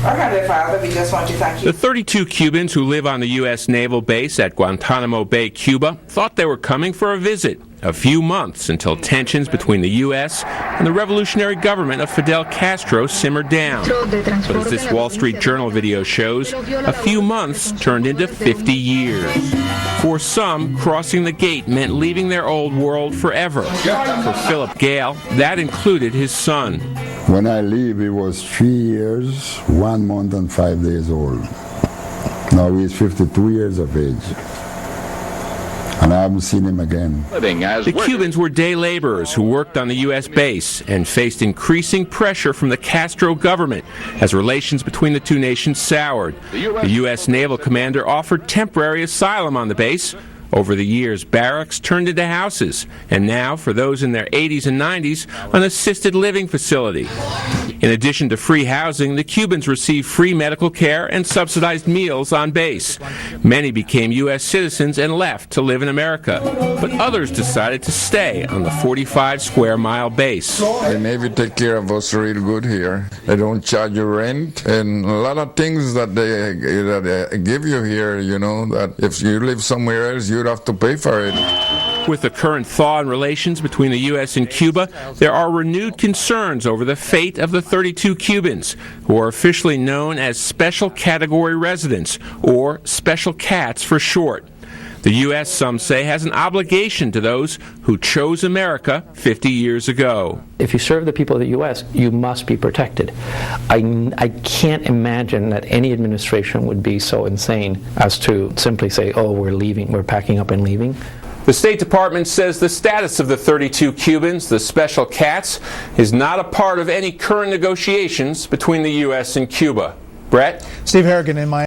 Okay, Father, we just want to thank you. The 32 Cubans who live on the U.S. naval base at Guantanamo Bay, Cuba, thought they were coming for a visit. A few months until tensions between the U.S. and the revolutionary government of Fidel Castro simmered down. But as this Wall Street Journal video shows, a few months turned into 50 years. For some, crossing the gate meant leaving their old world forever. For Philip Gale, that included his son. When I leave, he was 3 years, 1 month and 5 days old. Now he's 52 years of age. And I haven't seen him again. The Cubans were day laborers who worked on the U.S. base and faced increasing pressure from the Castro government as relations between the two nations soured. The U.S. naval commander offered temporary asylum on the base. Over the years, barracks turned into houses, and now, for those in their 80s and 90s, an assisted living facility. In addition to free housing, the Cubans received free medical care and subsidized meals on base. Many became U.S. citizens and left to live in America, but others decided to stay on the 45-square-mile base. The Navy take care of us real good here. They don't charge you rent, and a lot of things that they give you here, you know, that if you live somewhere else, you'd have to pay for it. With the current thaw in relations between the U.S. and Cuba, there are renewed concerns over the fate of the 32 Cubans, who are officially known as Special Category Residents, or Special Cats for short. The U.S., some say, has an obligation to those who chose America 50 years ago. If you serve the people of the U.S., you must be protected. I can't imagine that any administration would be so insane as to simply say, oh, we're leaving, we're packing up and leaving. The State Department says the status of the 32 Cubans, the Special Cats, is not a part of any current negotiations between the U.S. and Cuba. Brett? Steve Harrigan in my